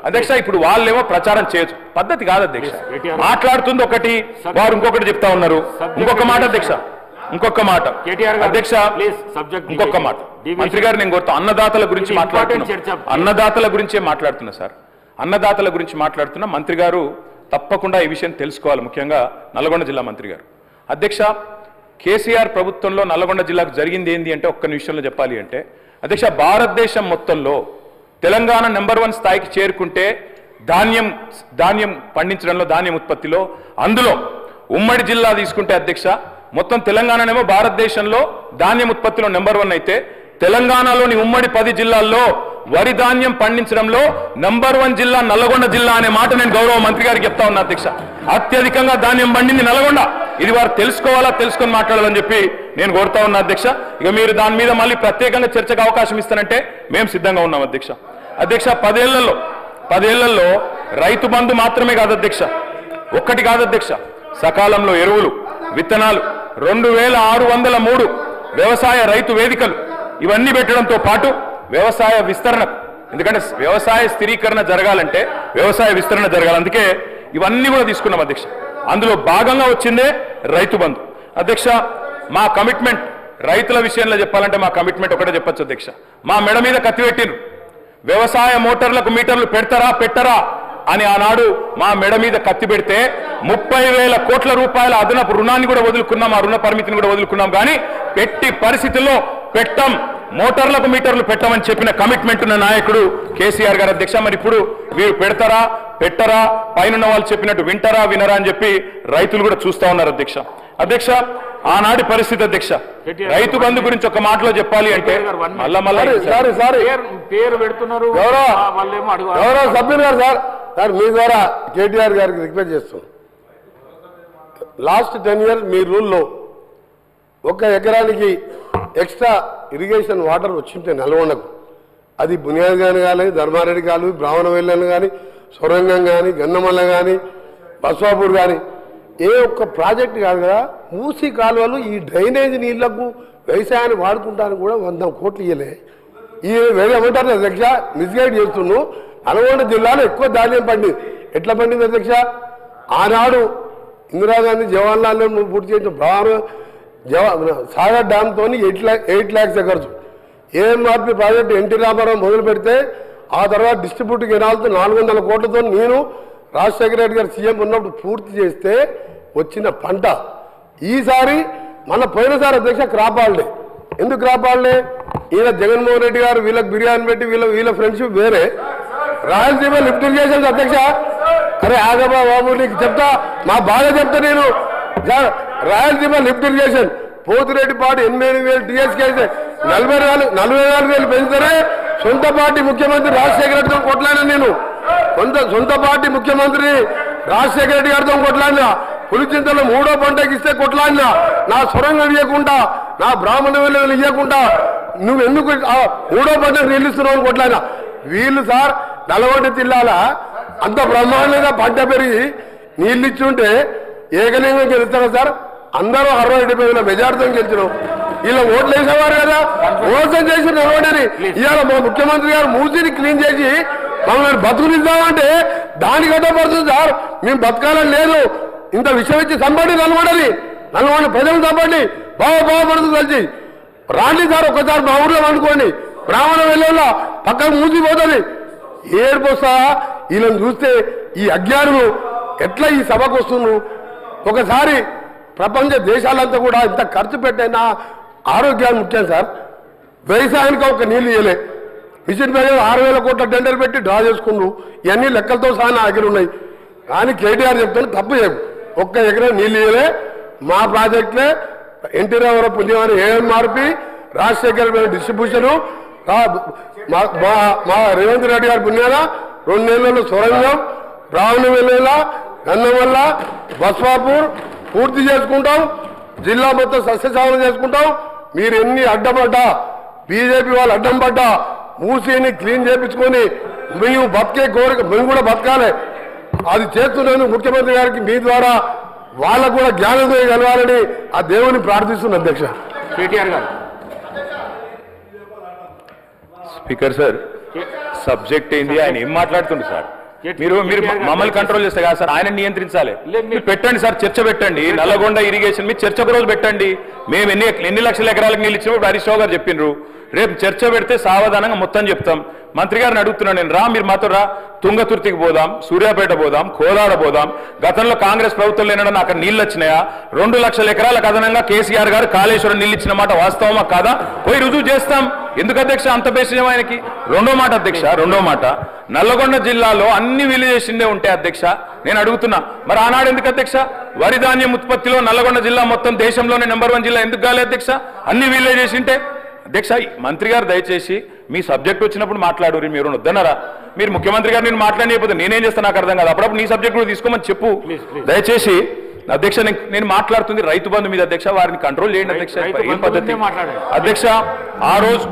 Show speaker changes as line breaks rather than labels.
అధ్యక్ష ఇప్పుడు వాళ్ళేమో ప్రచారం చేయొచ్చు, పద్ధతి కాదు అధ్యక్ష. మాట్లాడుతుంది ఒకటి, వారు ఇంకొకటి చెప్తా ఉన్నారు. ఇంకొక మాట అధ్యక్ష, ఇంకొక మాట అధ్యక్ష, ఇంకొక మాట. మంత్రి గారు నేను కోరుతా, అన్నదాతల గురించి మాట్లాడుతున్నా, అన్నదాతల గురించే మాట్లాడుతున్నా సార్, అన్నదాతల గురించి మాట్లాడుతున్నా. మంత్రి గారు తప్పకుండా ఈ విషయం తెలుసుకోవాలి, ముఖ్యంగా నల్గొండ జిల్లా మంత్రి గారు. అధ్యక్ష, కేసీఆర్ ప్రభుత్వంలో నల్గొండ జిల్లాకు జరిగింది ఏంది అంటే ఒక్క నిమిషంలో చెప్పాలి అంటే అధ్యక్ష, భారతదేశం మొత్తంలో తెలంగాణ నెంబర్ 1 స్థాయికి చేరుకుంటే ధాన్యం పండించడంలో, ధాన్యం ఉత్పత్తిలో, అందులో ఉమ్మడి జిల్లా తీసుకుంటే అధ్యక్ష, మొత్తం తెలంగాణనేమో భారతదేశంలో ధాన్యం ఉత్పత్తిలో నెంబర్ 1 అయితే తెలంగాణలోని ఉమ్మడి 10 జిల్లాల్లో వరి ధాన్యం పండించడంలో నెంబర్ 1 జిల్లా నల్గొండ జిల్లా అనే మాట నేను గౌరవ మంత్రి గారికి చెప్తా ఉన్నా అధ్యక్ష. అత్యధికంగా ధాన్యం పండింది నల్గొండ, ఇది వారు తెలుసుకోవాలా, తెలుసుకొని మాట్లాడాలని చెప్పి నేను కోరుతా ఉన్నా అధ్యక్ష. ఇక మీరు దాని మీద మళ్ళీ ప్రత్యేకంగా చర్చకు అవకాశం ఇస్తానంటే మేము సిద్ధంగా ఉన్నాం అధ్యక్ష. అధ్యక్ష, 10 ఏళ్లలో రైతు బంధు మాత్రమే కాదు అధ్యక్ష, ఒక్కటి కాదు అధ్యక్ష, సకాలంలో ఎరువులు, విత్తనాలు, 2603 వ్యవసాయ రైతు వేదికలు, ఇవన్నీ పెట్టడంతో పాటు వ్యవసాయ విస్తరణ, ఎందుకంటే వ్యవసాయ స్థిరీకరణ జరగాలంటే వ్యవసాయ విస్తరణ జరగాలి, అందుకే ఇవన్నీ కూడా తీసుకున్నాం అధ్యక్ష. అందులో భాగంగా వచ్చిందే రైతు బంధు అధ్యక్ష. మా కమిట్మెంట్ రైతుల విషయంలో చెప్పాలంటే మా కమిట్మెంట్ ఒకటే చెప్పచ్చు అధ్యక్ష. మా మెడ మీద కత్తి పెట్టిరు, వ్యవసాయ మోటార్లకు మీటర్లు పెట్టరా అని ఆనాడు మా మెడ మీద కత్తి పెడితే 30,000 కోట్ల రూపాయల అదనపు రుణాన్ని కూడా వదులుకున్నాం, ఆ రుణ పరిమితిని కూడా వదులుకున్నాం. కానీ పెట్టి పరిస్థితుల్లో మోటార్లకు మీటర్లు పెట్టమని చెప్పిన కమిట్మెంట్ ఉన్న నాయకుడు కేసీఆర్ గారు అధ్యక్ష. మరి ఇప్పుడు వీరు పెట్టరా పైన వాళ్ళు చెప్పినట్టు వినరా అని చెప్పి రైతులు కూడా చూస్తా ఉన్నారు అధ్యక్ష. అధ్యక్ష, ఆనాటి పరిస్థితి అధ్యక్ష, రైతు బంధు గురించి ఒక మాటలో చెప్పాలి అంటే
పేరు పెడుతున్నారు
గౌరవ సభ్యులు గారు సార్ మీ ద్వారా కేటీఆర్ గారికి రిక్వెస్ట్ చేస్తున్నాం. లాస్ట్ 10 years మీ రూల్లో 1 ఎకరానికి ఎక్స్ట్రా ఇరిగేషన్ వాటర్ వచ్చింటే నల్గొండకు, అది బునియాద్ కానీ ధర్మారెడ్డి కాలువ, బ్రాహ్మణవెల్లని కానీ, సొరంగం కానీ, గన్నమల్ల కానీ, బస్వాపూర్ కానీ, ఏ ఒక్క ప్రాజెక్ట్ కాదు కదా, మూసి కాలువలు ఈ డ్రైనేజ్ నీళ్లకు వ్యవసాయాన్ని వాడుకుంటానికి కూడా 100 కోట్లు ఇవ్వలే. ఈ ఏమంటారు అధ్యక్ష, మిస్గైడ్ చేస్తున్నావు. నల్గొండ జిల్లాలో ఎక్కువ ధాన్యం పండింది. ఎట్లా పండింది అధ్యక్ష? ఆనాడు ఇందిరాగాంధీ జవహర్లాల్ నెహ్రూ పూర్తి చేసిన సాగర్ డ్యామ్తో 8 lakhs acres AMRP project NT Ramarao మొదలు పెడితే ఆ తర్వాత డిస్ట్రిబ్యూట్ కెనాల్తో 400 కోట్లతో నేను రాజశేఖర రెడ్డి గారు సీఎం ఉన్నప్పుడు పూర్తి చేస్తే వచ్చిన పంట. ఈసారి పోయినసారి అధ్యక్ష క్రాప్ హాలిడే. ఎందుకు క్రాప్ హాలిడే? ఈయన జగన్మోహన్ రెడ్డి గారు వీళ్ళకి బిర్యానీ పెట్టి వీళ్ళ ఫ్రెండ్షిప్ వేరే. రాయలసీమ లిఫ్ట్ ఇరిగేషన్ అధ్యక్ష, అరే ఆగబా బాబు నీకు చెప్తా, మా బాగా చెప్తా నేను. రాయలసీమ లిఫ్ట్ ఇరిగేషన్ పోతిరెడ్డి పాటు 88,000 టీఎస్కే అయితే 44,000 పెంచితేనే సొంత పార్టీ ముఖ్యమంత్రి రాజశేఖర రెడ్డితో కొట్లాడినా నేను. సొంత పార్టీ ముఖ్యమంత్రి రాజశేఖర రెడ్డి గారితో కొట్లాడినా. పులిచింతలో 3వ పంటకి ఇస్తే కొట్లాడినా. నా సొరంగం ఇవ్వకుండా, నా బ్రాహ్మణ వెల్లువలు ఇవ్వకుండా నువ్వు ఎందుకు 3వ పంటకు నిలుస్తున్నావు కొట్లాడినా. వీళ్ళు సార్ నల్గొండ జిల్లాల అంత బ్రహ్మాండంగా పంట పెరిగి నీళ్ళు ఇచ్చుంటే ఏకలింగం గెలుస్తారా సార్? అందరూ 60-70 మెజార్టీతో గెలిచినాం. ఇలా ఓట్లు వేసేవారు కదా, మోసం చేసి నల్గొండని. ఇవాళ మా ముఖ్యమంత్రి గారు మూసిని క్లీన్ చేసి మమ్మల్ని బతుకునిద్దామంటే దానికి అడ్డపడుతుంది సార్. మేము బతకాలని లేదు, ఇంత విషయం ఇచ్చి చంపండి నల్గొండ ప్రజలు చంపండి, బాగుపడుతుంది కలిసి రాండి సార్. ఒక్కసారి మా ఊర్లో అనుకోండి, బ్రాహ్మణ వెళ్ళేలా పక్కన మూసిపోతుంది. ఏడుపోస్తా వీళ్ళని చూస్తే ఈ అజ్ఞానులు ఎట్లా ఈ సభకు వస్తున్నారు. ఒకసారి ప్రపంచ దేశాలంతా కూడా ఇంత ఖర్చు పెట్టైనా ఆరోగ్యాన్ని ముఖ్యం సార్. వ్యవసాయానికి ఒక నీళ్ళు ఇవ్వలే. మిషన్ పేరు 6,000 కోట్ల టెండర్ పెట్టి డ్రా చేసుకున్నారు. ఇవన్నీ లెక్కలతో సహా నా దగ్గర ఉన్నాయి. కానీ కేటీఆర్ చెప్తాను తప్పు చేయకు, 1 ఎకరం నీళ్ళు ఇవ్వలే. మా ప్రాజెక్టులే ఎన్టీ రామారావు పుణ్యమని ఏఎంఆర్పి, రాజశేఖర డిస్ట్రిబ్యూషను, మా రేవంత్ రెడ్డి గారి పుణ్యాన 2 నెలల్లో సొరంగం, బ్రాహ్మణ వెల్లుల, గన్నమల్ల, బస్వాపూర్ పూర్తి చేసుకుంటాం. జిల్లా మొత్తం సస్యశామం చేసుకుంటాం. మీరు ఎన్ని అడ్డపడ్డా, బీజేపీ వాళ్ళు అడ్డం పడ్డా మూసీని క్లీన్ చేయించుకొని మేము బతికే కోరిక, మేము కూడా బతకాలి. అది చేస్తున్నందుకు ముఖ్యమంత్రి గారికి మీ ద్వారా వాళ్ళకు కూడా జ్ఞానోదయం కలవాలని ఆ దేవుని ప్రార్థిస్తున్న అధ్యక్ష.
కేటీఆర్ గారు.
స్పీకర్ సార్, సబ్జెక్ట్ ఏంది, ఆయన ఏం మాట్లాడుతుండ్రు సార్? మీరు మీరు మమ్మల్ని కంట్రోల్ చేస్తే కదా సార్, ఆయన నియంత్రించాలి. మీరు పెట్టండి సార్, చర్చ పెట్టండి. నల్లగొండ ఇరిగేషన్ మీరు చర్చ ఒక రోజు పెట్టండి. మేము ఎన్ని లక్షల ఎకరాలకు నీళ్ళు ఇచ్చినప్పుడు హరీష్ రావు గారు చెప్పిండ్రు. రేపు చర్చ పెడితే సావధానంగా మొత్తం చెప్తాం. మంత్రి గారిని అడుగుతున్నాను నేను, మీరు మాతో తుంగతుర్తికి పోదాం, సూర్యాపేట పోదాం, కోదాడ పోదాం. గతంలో కాంగ్రెస్ ప్రభుత్వం లేనన్నా అక్కడ నీళ్ళు వచ్చినాయా? 2 లక్షల ఎకరాలకు అదనంగా కేసీఆర్ గారు కాళేశ్వరం నీళ్ళు ఇచ్చిన మాట వాస్తవమా కాదా? పోయి రుజువు చేస్తాం. ఎందుకు అధ్యక్ష అంత బేసిజం ఆయనకి? రెండో మాట అధ్యక్ష, నల్లగొండ జిల్లాలో అన్ని విలేజెస్ ఉంటాయి అధ్యక్ష. నేను అడుగుతున్నా, మరి ఆనాడు ఎందుకు అధ్యక్ష వరి ధాన్యం ఉత్పత్తిలో నల్లగొండ జిల్లా మొత్తం దేశంలోనే నెంబర్ 1 జిల్లా ఎందుకు కాలేదు అధ్యక్ష? అన్ని విలేజెస్ ఉంటే అధ్యక్ష. మంత్రి గారు దయచేసి మీ సబ్జెక్ట్ వచ్చినప్పుడు మాట్లాడు. మీరు వద్దన్నారా? మీరు ముఖ్యమంత్రి గారు నేను మాట్లాడలేకపోతే నేనేం చేస్తాను నాకు అర్థం కాదు. అప్పుడప్పుడు నీ సబ్జెక్ట్ కూడా తీసుకోమని చెప్పు దయచేసి. అధ్యక్ష నేను మాట్లాడుతుంది రైతు బంధు మీద అధ్యక్ష. వారిని కంట్రోల్ చేయండి అధ్యక్ష. ఏం పద్ధతి అధ్యక్ష? ఆ రోజు